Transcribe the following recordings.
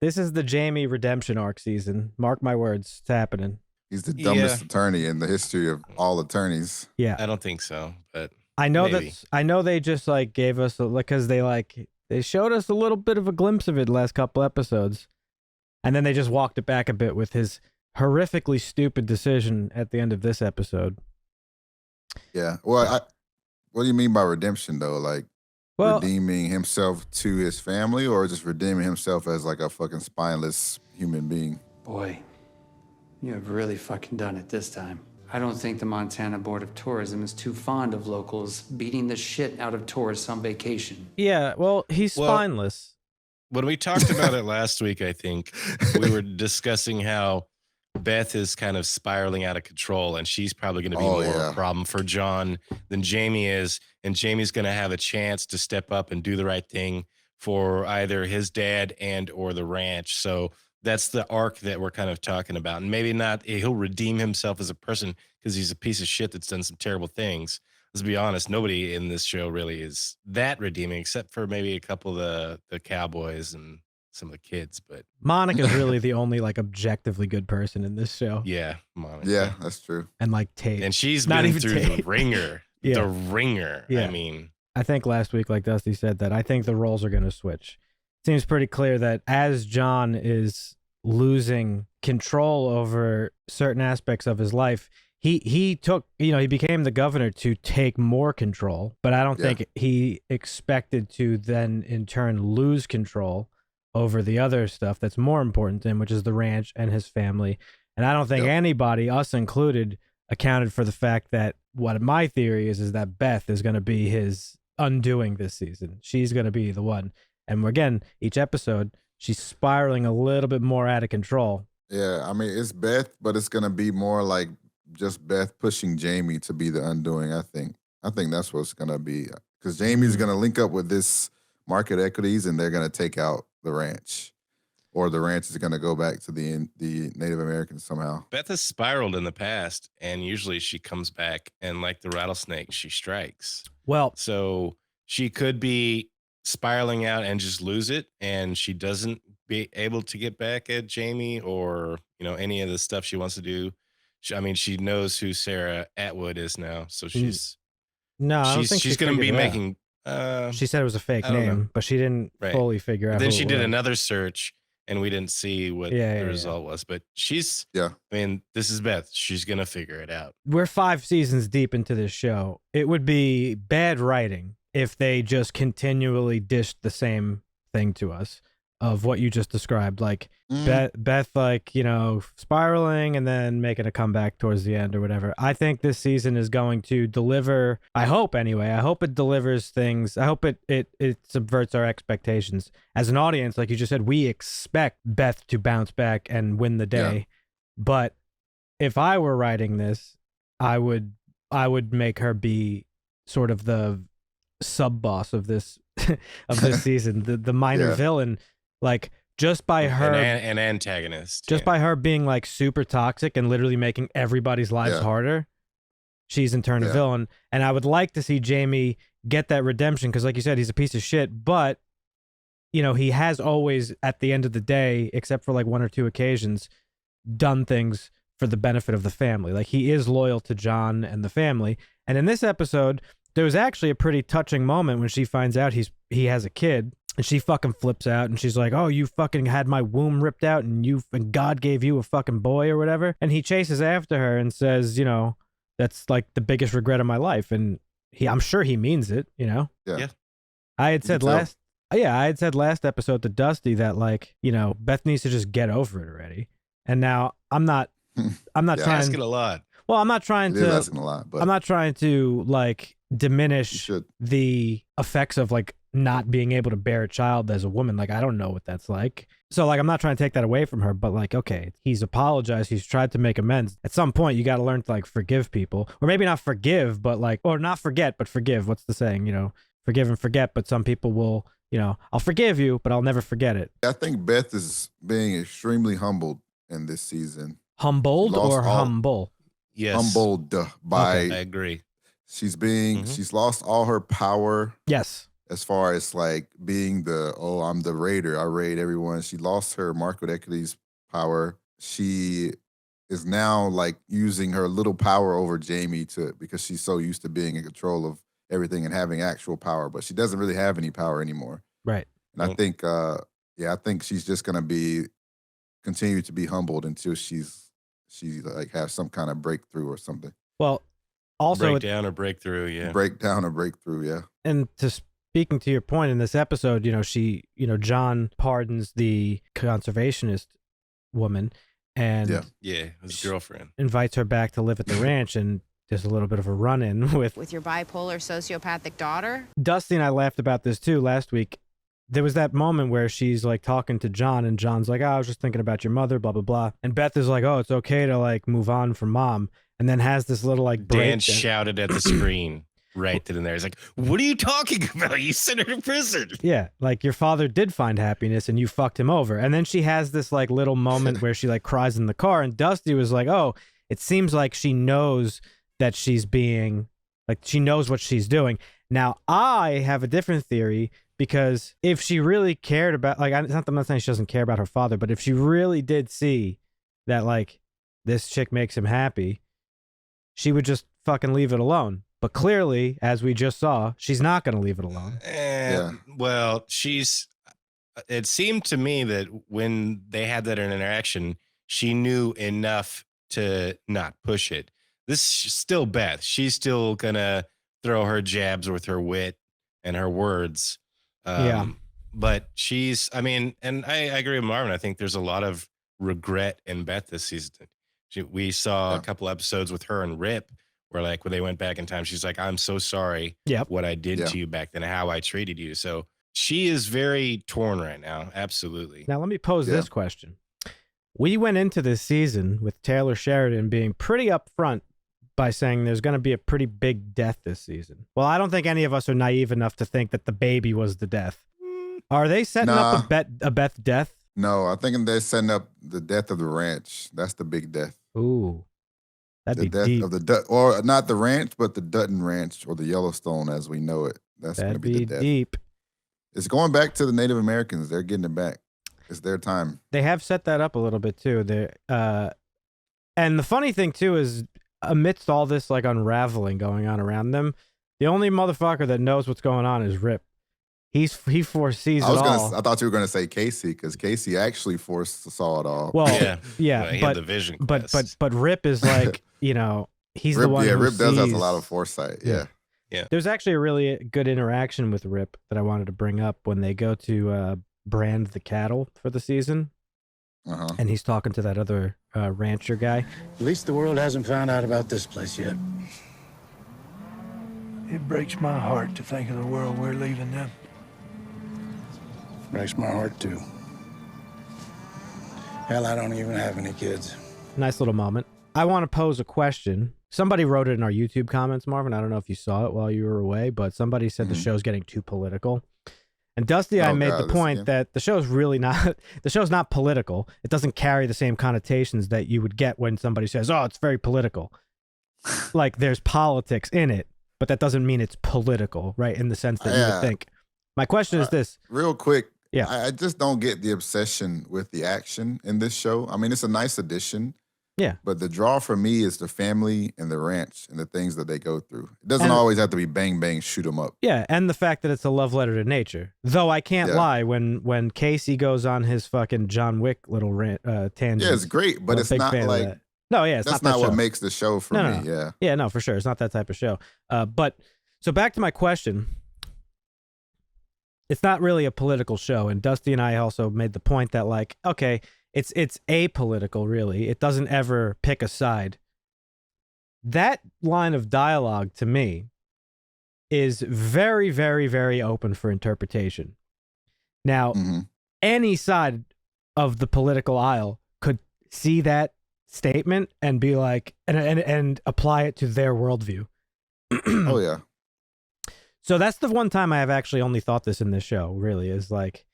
This is the Jaime redemption arc season. Mark my words, it's happening. He's the Yeah. dumbest attorney in the history of all attorneys. Yeah, I don't think so, but I know maybe. I know they just like gave us because they showed us a little bit of a glimpse of it last couple episodes, and then they just walked it back a bit with his horrifically stupid decision at the end of this episode. Yeah. Well, what do you mean by redemption though? Like Well, redeeming himself to his family, or just redeeming himself as like a fucking spineless human being? Boy, you have really fucking done it this time. I don't think the Montana Board of Tourism is too fond of locals beating the shit out of tourists on vacation. yeah, well, he's spineless. When we talked about it last week, I think we were discussing how Beth is kind of spiraling out of control, and she's probably going to be more of a problem for John than Jaime is. And Jamie's going to have a chance to step up and do the right thing for either his dad and or the ranch. So that's the arc that we're kind of talking about. And maybe not, he'll redeem himself as a person because he's a piece of shit that's done some terrible things. Let's be honest, nobody in this show really is that redeeming, except for maybe a couple of the cowboys and some of the kids. But Monica's really the only like objectively good person in this show. yeah, Monica. Yeah, that's true. And like Tate. And she's Not been even through Tate. the ringer. Yeah. The ringer. Yeah. I mean, I think last week, like Dusty said, that I think the roles are going to switch. Seems pretty clear that as John is losing control over certain aspects of his life, he took, he became the governor to take more control, but I don't think he expected to then in turn lose control over the other stuff that's more important to him, which is the ranch and his family. And I don't think anybody, us included, accounted for the fact that what my theory is that Beth is going to be his undoing this season. She's going to be the one. And again, each episode, she's spiraling a little bit more out of control. Yeah, I mean, it's Beth, but it's going to be more like just Beth pushing Jaime to be the undoing, I think. I think that's what's going to be. Because Jaime's going to link up with this market equities, and they're going to take out the ranch. Or the ranch is going to go back to the Native Americans somehow. Beth has spiraled in the past, and usually she comes back, and like the rattlesnake, she strikes. Well, so she could be spiraling out and just lose it, and she doesn't be able to get back at Jaime or any of the stuff she wants to do. She knows who Sarah Atwood is now, so she's she's going to be making. She said it was a fake name, but she didn't fully figure out. Then who she it did was. another search, and we didn't see what the result was. But she's I mean, this is Beth. She's going to figure it out. We're 5 seasons deep into this show. It would be bad writing if they just continually dished the same thing to us of what you just described. Like Beth, like, spiraling and then making a comeback towards the end or whatever. I think this season is going to deliver. I hope anyway. I hope it delivers things. I hope it subverts our expectations. As an audience, like you just said, we expect Beth to bounce back and win the day. Yeah. But if I were writing this, I would make her be sort of the sub boss of this season, the minor villain, like just by her an antagonist, just by her being like super toxic and literally making everybody's lives harder. She's in turn a villain, and I would like to see Jaime get that redemption because, like you said, he's a piece of shit. But he has always, at the end of the day, except for like 1 or 2 occasions, done things for the benefit of the family. Like he is loyal to John and the family. And in this episode, there was actually a pretty touching moment when she finds out he has a kid, and she fucking flips out and she's like, "Oh, you fucking had my womb ripped out and God gave you a fucking boy or whatever." And he chases after her and says, "That's like the biggest regret of my life." And I'm sure he means it, Yeah. I had said last episode to Dusty that like, Beth needs to just get over it already. And now I'm not trying asking a lot. Well, I'm not trying to asking a lot, but I'm not trying to like diminish the effects of like not being able to bear a child as a woman. Like I don't know what that's like. So like I'm not trying to take that away from her, but like, okay, he's apologized, he's tried to make amends. At some point you got to learn to like forgive people, or maybe not forgive, but like, or not forget, but forgive. What's the saying? Forgive and forget, but some people will, I'll forgive you, but I'll never forget it. I think Beth is being extremely humbled in this season. Humbled or humble? Yes. Humbled by. I agree. She's being. She's lost all her power. Yes. as far as like being I'm the raider. I raid everyone. She lost her market equities power. She is now like using her little power over Jaime because she's so used to being in control of everything and having actual power, but she doesn't really have any power anymore. Right. And I think, I think she's just gonna continue to be humbled until she like has some kind of breakthrough or something. Well, also breakdown or breakthrough, yeah. Breakdown or breakthrough, yeah. And speaking to your point in this episode, John pardons the conservationist woman and his girlfriend invites her back to live at the ranch, and there's a little bit of a run-in with your bipolar sociopathic daughter. Dusty and I laughed about this too last week. There was that moment where she's like talking to John, and John's like, I was just thinking about your mother, blah, blah, blah. And Beth is like, oh, it's okay to like move on from mom. And then has this little like break. Dan shouted at the screen right then and there. He's like, what are you talking about? You sent her to prison. Yeah, like your father did find happiness and you fucked him over. And then she has this like little moment where she like cries in the car, and Dusty was like, oh, it seems like she knows that she's being, like she knows what she's doing. Now, I have a different theory, because if she really cared about, like, I'm not saying she doesn't care about her father, but if she really did see that like this chick makes him happy, she would just fucking leave it alone. But clearly, as we just saw, she's not going to leave it alone. Well, it seemed to me that when they had that interaction, she knew enough to not push it. This is still Beth. She's still going to throw her jabs with her wit and her words. But and I agree with Marvin. I think there's a lot of regret in Beth this season. We saw a couple episodes with her and Rip where like when they went back in time, she's like, I'm so sorry what I did to you back then, how I treated you. So she is very torn right now. Absolutely. Now let me pose this question. We went into this season with Taylor Sheridan being pretty upfront by saying there's going to be a pretty big death this season. Well, I don't think any of us are naive enough to think that the baby was the death. Are they setting up a Beth death? No, I think they're setting up the death of the ranch. That's the big death. Ooh, that'd be death deep. Of the or not the ranch, but the Dutton Ranch or the Yellowstone as we know it. That's going to be the death. Deep. It's going back to the Native Americans. They're getting it back. It's their time. They have set that up a little bit too. And the funny thing too is, amidst all this like unraveling going on around them, the only motherfucker that knows what's going on is Rip. He foresees it all. I thought you were going to say Casey, because Casey actually saw it all. Well, he had the vision. But Rip is like, he's Rip, the one. Rip sees. does have a lot of foresight. Yeah. There's actually a really good interaction with Rip that I wanted to bring up when they go to brand the cattle for the season. And he's talking to that other rancher guy. At least the world hasn't found out about this place yet. It breaks my heart to think of the world we're leaving them. Breaks my heart too. Hell, I don't even have any kids. Nice little moment. I want to pose a question. Somebody wrote it in our YouTube comments, Marvin. I don't know if you saw it while you were away, but somebody said the show's getting too political. And Dusty, I made the point that the show's really not, the show's not political. It doesn't carry the same connotations that you would get when somebody says, oh, it's very political. Like there's politics in it, but that doesn't mean it's political, right? In the sense that you would think. My question is this. Real quick. Yeah. I just don't get the obsession with the action in this show. I mean, it's a nice addition. Yeah. But the draw for me is the family and the ranch and the things that they go through. It doesn't always have to be bang, bang, shoot them up. Yeah, and the fact that it's a love letter to nature. Though I can't lie, when Casey goes on his fucking John Wick little tangent. Yeah, it's great, but it's not like... No, yeah, it's that's not what makes the show for me, yeah. Yeah, no, for sure. It's not that type of show. But, so back to my question. It's not really a political show, and Dusty and I also made the point that, like, okay, it's apolitical, really. It doesn't ever pick a side. That line of dialogue, to me, is very, very, very open for interpretation. Now, any side of the political aisle could see that statement and be like, and apply it to their worldview. Oh, yeah. So that's the one time I have actually only thought this in this show, really, is like,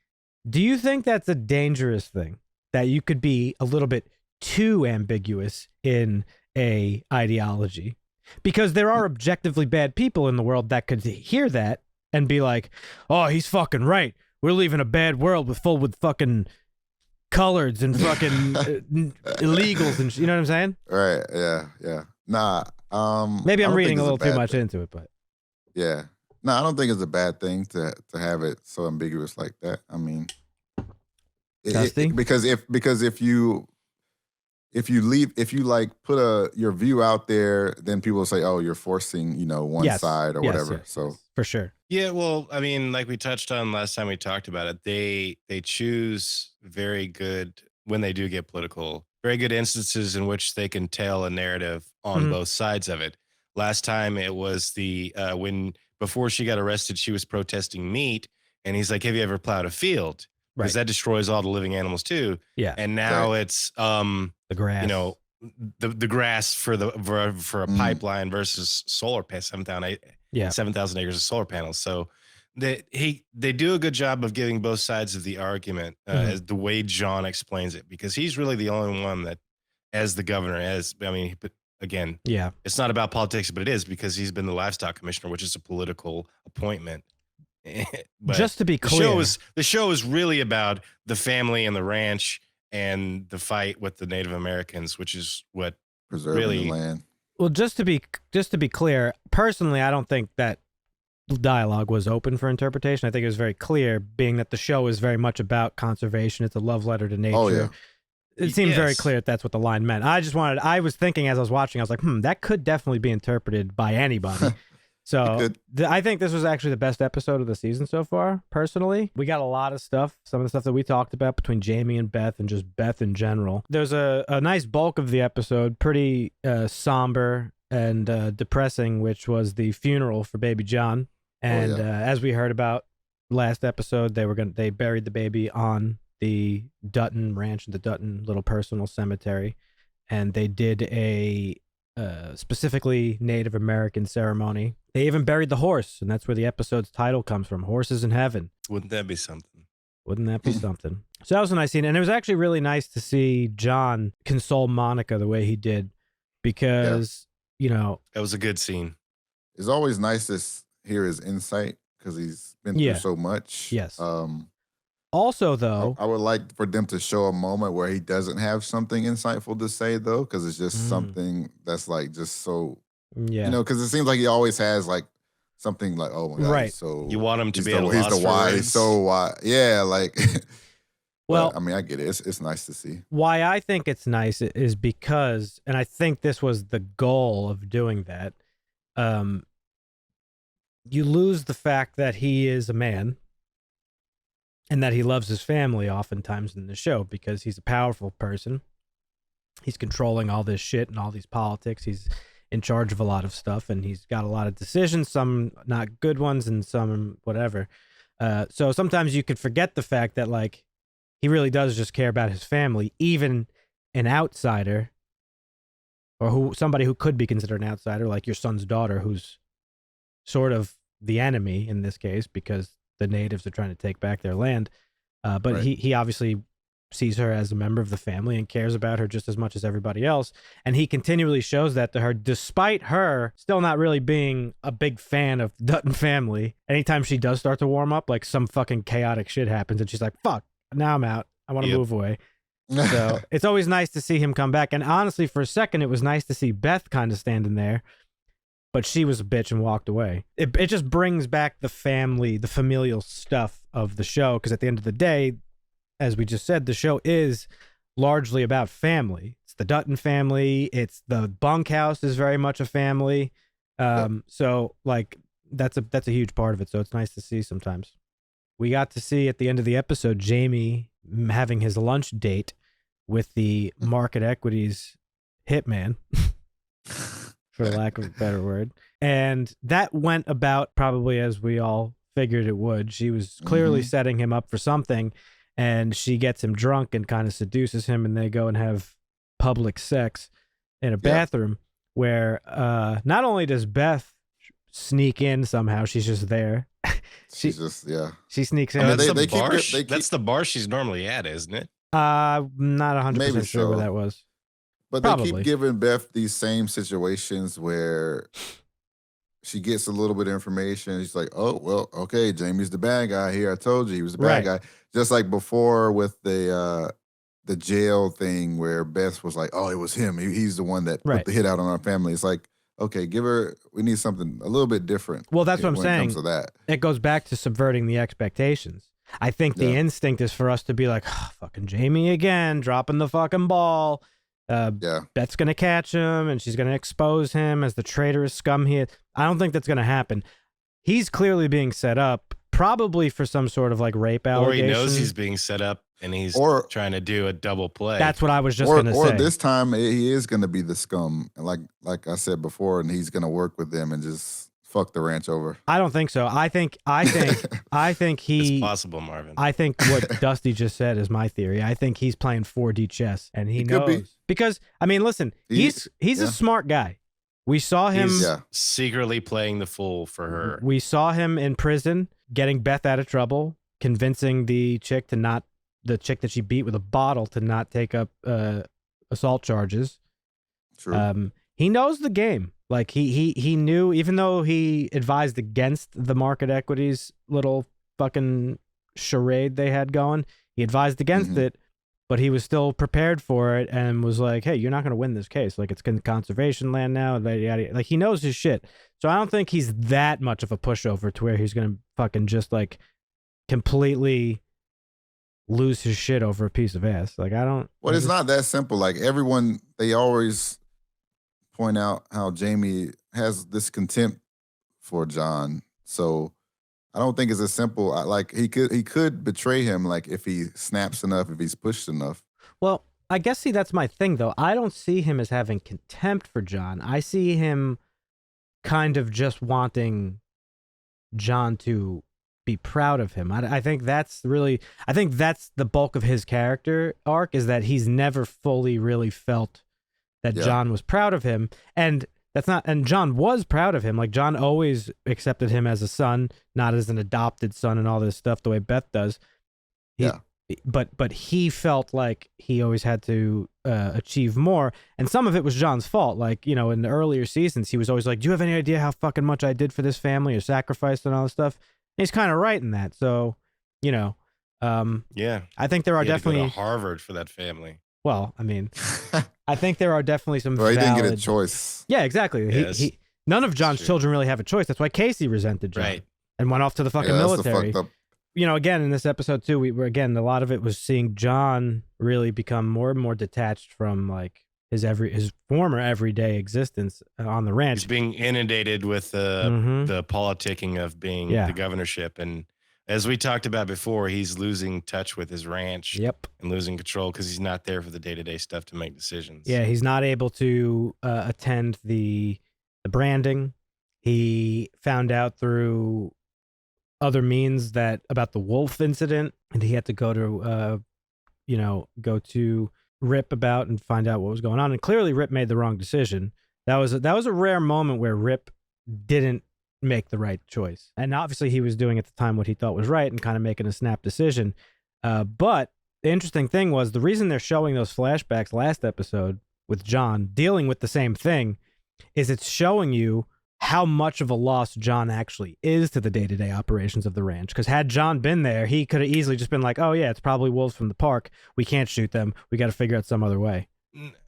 do you think that's a dangerous thing? That you could be a little bit too ambiguous in a ideology? Because there are objectively bad people in the world that could hear that and be like, oh, he's fucking right. We're leaving a bad world full with fucking coloreds and fucking illegals and you know what I'm saying? Right. Yeah. Nah. Maybe I I'm don't reading think a it's little too bad much thing. into it, but Yeah. No, I don't think it's a bad thing to have it so ambiguous like that. I mean, because if you like put your view out there, then people will say, oh, you're forcing, one side or whatever. So for sure. Yeah, well, I mean, like we touched on last time we talked about it, they choose very good, when they do get political, very good instances in which they can tell a narrative on both sides of it. Last time it was when before she got arrested, she was protesting meat, and he's like, have you ever plowed a field? Because that destroys all the living animals too. Yeah. And now it's the grass. The grass for a pipeline versus solar panels, 7,000 acres of solar panels. So they do a good job of giving both sides of the argument as the way John explains it, because he's really the only one that, as the governor, again, it's not about politics, but it is, because he's been the livestock commissioner, which is a political appointment. But just to be clear, the show is really about the family and the ranch and the fight with the Native Americans, which is what preserving the land. Well, just to be clear, personally, I don't think that dialogue was open for interpretation. I think it was very clear, being that the show is very much about conservation. It's a love letter to nature. Oh, yeah. It seemed very clear that's what the line meant. I was thinking as I was watching, I was like, that could definitely be interpreted by anybody. So I think this was actually the best episode of the season so far, personally. We got a lot of stuff, some of the stuff that we talked about between Jaime and Beth and just Beth in general. There's a nice bulk of the episode, pretty somber and depressing, which was the funeral for baby John. And as we heard about last episode, they buried the baby on the Dutton Ranch, the Dutton Little Personal Cemetery. And they did a specifically Native American ceremony. They even buried the horse, and that's where the episode's title comes from, Horses in Heaven. Wouldn't that be something? Wouldn't that be something? So that was a nice scene, and it was actually really nice to see John console Monica the way he did, because, it was a good scene. It's always nice to hear his insight, because he's been through so much. Yes. Also, though, I would like for them to show a moment where he doesn't have something insightful to say, though, because it's just something that's like just so, because it seems like he always has like something like, oh my God, right. So you want him to be he's the why, he's so why, like. Well, I mean, I get it. It's nice to see. Why I think it's nice is because, and I think this was the goal of doing that. You lose the fact that he is a man. And that he loves his family oftentimes in the show, because he's a powerful person. He's controlling all this shit and all these politics. He's in charge of a lot of stuff, and he's got a lot of decisions, some not good ones and some whatever. So sometimes you could forget the fact that, like, he really does just care about his family. Even an outsider, or somebody who could be considered an outsider, like your son's daughter, who's sort of the enemy in this case, because the natives are trying to take back their land. But right. he obviously sees her as a member of the family and cares about her just as much as everybody else. And he continually shows that to her, despite her still not really being a big fan of the Dutton family. Anytime she does start to warm up, like some fucking chaotic shit happens and she's like, fuck, now I'm out. I want to move away. So it's always nice to see him come back. And honestly, for a second, it was nice to see Beth kind of standing there. But she was a bitch and walked away. It just brings back the family, the familial stuff of the show. Because at the end of the day, as we just said, the show is largely about family. It's the Dutton family. It's the bunkhouse is very much a family. So like that's a huge part of it. So it's nice to see sometimes. We got to see at the end of the episode, Jaime having his lunch date with the market equities hitman. For lack of a better word. And that went about probably as we all figured it would. She was clearly setting him up for something, and she gets him drunk and kind of seduces him, and they go and have public sex in a bathroom where not only does Beth sneak in somehow, she's just there. She sneaks in. I mean, that's the bar she's normally at, isn't it? Not 100% sure where that was. But they keep giving Beth these same situations where she gets a little bit of information. She's like, oh, well, okay, Jamie's the bad guy here. I told you he was the bad guy. Just like before with the jail thing where Beth was like, oh, it was him. He's the one that put the hit out on our family. It's like, okay, we need something a little bit different. Well, that's what I'm saying. When it comes to that. It goes back to subverting the expectations. I think the instinct is for us to be like, oh, fucking Jaime again, dropping the fucking ball. Beth's going to catch him, and she's going to expose him as the traitorous scum he is. I don't think that's going to happen. He's clearly being set up, probably for some sort of like rape allegation. Or he knows he's being set up, and he's trying to do a double play. That's what I was just going to say. Or this time, he is going to be the scum, like I said before, and he's going to work with them and just fuck the ranch over. I don't think so. I think he. It's possible, Marvin. I think what Dusty just said is my theory. I think he's playing 4D chess, and he knows. Could be. Because I mean, listen, he's a smart guy. We saw him secretly playing the fool for her. We saw him in prison getting Beth out of trouble, convincing the chick that she beat with a bottle to not take up assault charges. True. He knows the game. Like he knew, even though he advised against the market equities little fucking charade they had going, he advised against it, but he was still prepared for it and was like, hey, you're not going to win this case. Like, it's conservation land now. Like, he knows his shit. So I don't think he's that much of a pushover to where he's going to fucking just like completely lose his shit over a piece of ass. Like, I don't. Well, it's not that simple. Like, everyone, they always point out how Jaime has this contempt for John. So I don't think it's as simple. Like, he could betray him, like, if he snaps enough, if he's pushed enough. Well, I guess, see, that's my thing, though. I don't see him as having contempt for John. I see him kind of just wanting John to be proud of him. I think that's the bulk of his character arc, is that he's never fully really felt that John was proud of him. And John was proud of him. Like, John always accepted him as a son, not as an adopted son and all this stuff the way Beth does. But he felt like he always had to achieve more. And some of it was John's fault. Like, you know, in the earlier seasons, he was always like, do you have any idea how fucking much I did for this family or sacrificed and all this stuff? And he's kind of right in that. So, you know, I think there are definitely to go to Harvard for that family. Well, I mean, I think there are definitely some he didn't get a choice. Yeah, exactly. Yes. None of John's children really have a choice. That's why Casey resented John and went off to the fucking that's military. the fucked up. You know, again, in this episode too, we were, again, a lot of it was seeing John really become more and more detached from like his former everyday existence on the ranch. He's being inundated with the politicking of being the governorship. And as we talked about before, he's losing touch with his ranch and losing control because he's not there for the day-to-day stuff to make decisions. Yeah, he's not able to attend the branding. He found out through other means about the wolf incident, and he had to go to Rip about and find out what was going on. And clearly Rip made the wrong decision. That was a rare moment where Rip didn't make the right choice. And obviously he was doing at the time what he thought was right and kind of making a snap decision. But the interesting thing was, the reason they're showing those flashbacks last episode with John dealing with the same thing is it's showing you how much of a loss John actually is to the day-to-day operations of the ranch. Because had John been there, he could have easily just been like, oh yeah, it's probably wolves from the park. We can't shoot them. We got to figure out some other way.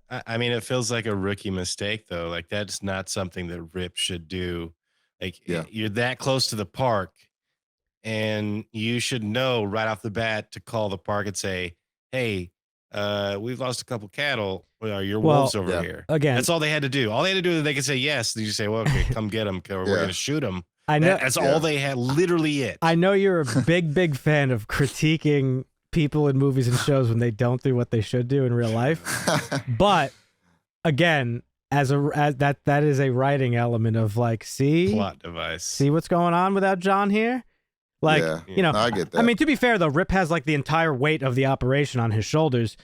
I mean, it feels like a rookie mistake, though. Like, that's not something that Rip should do. Like, you're that close to the park, and you should know right off the bat to call the park and say, hey, we've lost a couple cattle. Your wolves over here. Again, that's all they had to do. All they had to do is they could say yes. And you say, well, okay, come get them, or we're going to shoot them. I know. That's all they had. Literally it. I know you're a big fan of critiquing people in movies and shows when they don't do what they should do in real life. But again, that is a writing element of like, plot device. See what's going on without John here? Like, you know, I get that. I mean, to be fair though, Rip has like the entire weight of the operation on his shoulders.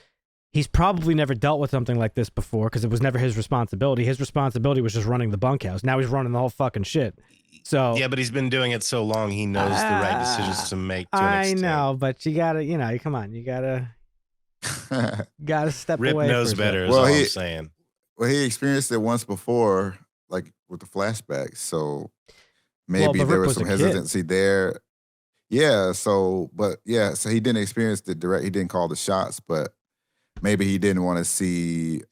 He's probably never dealt with something like this before because it was never his responsibility. His responsibility was just running the bunkhouse. Now he's running the whole fucking shit. So yeah, but he's been doing it so long, he knows the right decisions to make. To an extent. I know, but you gotta, you know, come on, you gotta step Rip away. Rip knows better. Is all I'm saying. Well, he experienced it once before, like with the flashbacks. So maybe there Rip was some a kid. hesitancy there. Yeah. So he didn't experience the direct. He didn't call the shots, but maybe he didn't want to see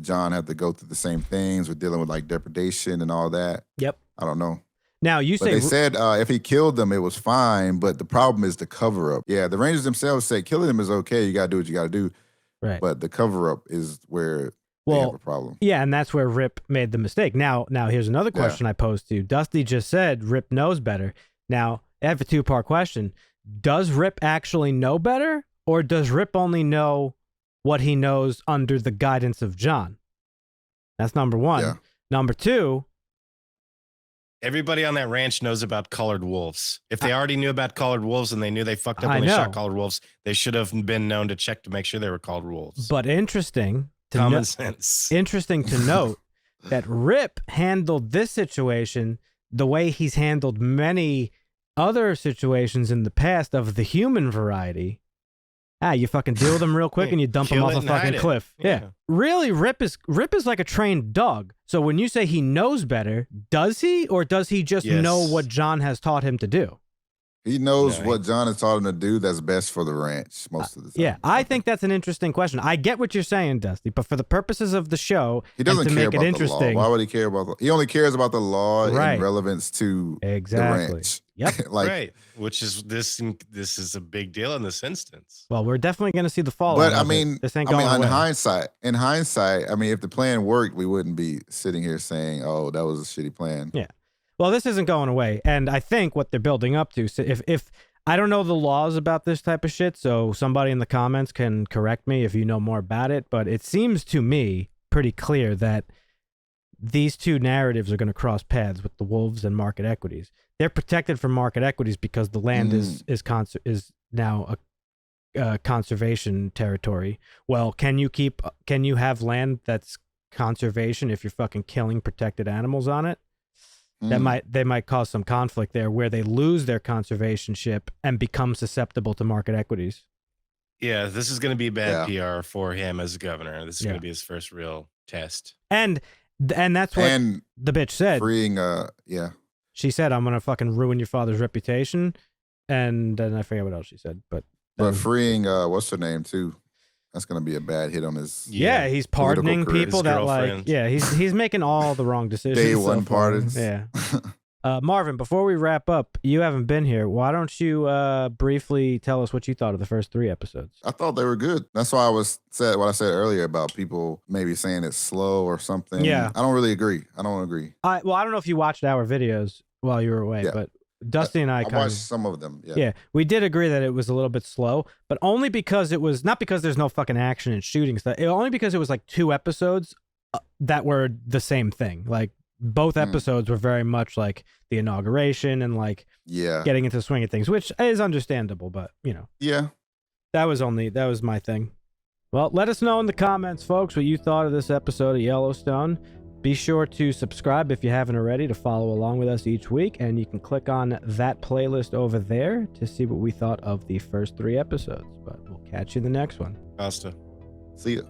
John have to go through the same things with dealing with like depredation and all that. Yep. I don't know. Now you say they said if he killed them, it was fine, but the problem is the cover up. Yeah, the Rangers themselves say killing them is okay. You gotta do what you gotta do. Right. But the cover up is where they have a problem. Yeah, and that's where Rip made the mistake. Now here's another question I posed to you. Dusty just said Rip knows better. Now I have a 2-part question. Does Rip actually know better, or does Rip only know what he knows under the guidance of John? That's number one. Yeah. Number two. Everybody on that ranch knows about colored wolves. If they already knew about colored wolves and they knew they fucked up when they shot colored wolves, they should have been known to check to make sure they were colored wolves. But interesting to common sense. Interesting to note that Rip handled this situation the way he's handled many other situations in the past of the human variety. You fucking deal with them real quick and you dump them off a fucking cliff. Yeah. Really, Rip is like a trained dog. So when you say he knows better, does he, or does he just know what John has taught him to do? He knows what John has taught him to do that's best for the ranch most of the time. Yeah, I think that's an interesting question. I get what you're saying, Dusty, but for the purposes of the show, he doesn't to care make about it interesting, the law. Why would he care about the He only cares about the law Right. in relevance to the ranch. Yep. Right. Which is this is a big deal in this instance. Well, we're definitely going to see the fallout. But I mean, this ain't going in away. hindsight, I mean, if the plan worked, we wouldn't be sitting here saying, "Oh, that was a shitty plan." Yeah. Well, this isn't going away, and I think what they're building up to. So if I don't know the laws about this type of shit, so somebody in the comments can correct me if you know more about it. But it seems to me pretty clear that these two narratives are going to cross paths with the wolves and market equities. They're protected from market equities because the land is now a conservation territory. Well, can you have land that's conservation if you're fucking killing protected animals on it? They might cause some conflict there where they lose their conservationship and become susceptible to market equities. Yeah, this is going to be bad PR for him as governor. This is going to be his first real test. And that's what the bitch said. Freeing, She said, "I'm gonna fucking ruin your father's reputation," and then I forget what else she said. But freeing, what's her name too? That's gonna be a bad hit on his. Yeah, he's pardoning people that girlfriend. he's making all the wrong decisions. Day one pardons. Yeah. Marvin, before we wrap up, you haven't been here. Why don't you briefly tell us what you thought of the first 3 episodes? I thought they were good. That's why I said what I said earlier about people maybe saying it's slow or something. Yeah. I don't really agree. I don't agree. I don't know if you watched our videos while you were away, but Dusty and I watched some of them. Yeah, we did agree that it was a little bit slow, but only because it was not because there's no fucking action and shooting stuff. Only because it was like 2 episodes that were the same thing. Like both episodes were very much like the inauguration and like getting into the swing of things, which is understandable, but you know. Yeah. That was my thing. Well, let us know in the comments, folks, what you thought of this episode of Yellowstone. Be sure to subscribe if you haven't already to follow along with us each week, and you can click on that playlist over there to see what we thought of the first 3 episodes. But we'll catch you in the next one. Costa. See ya.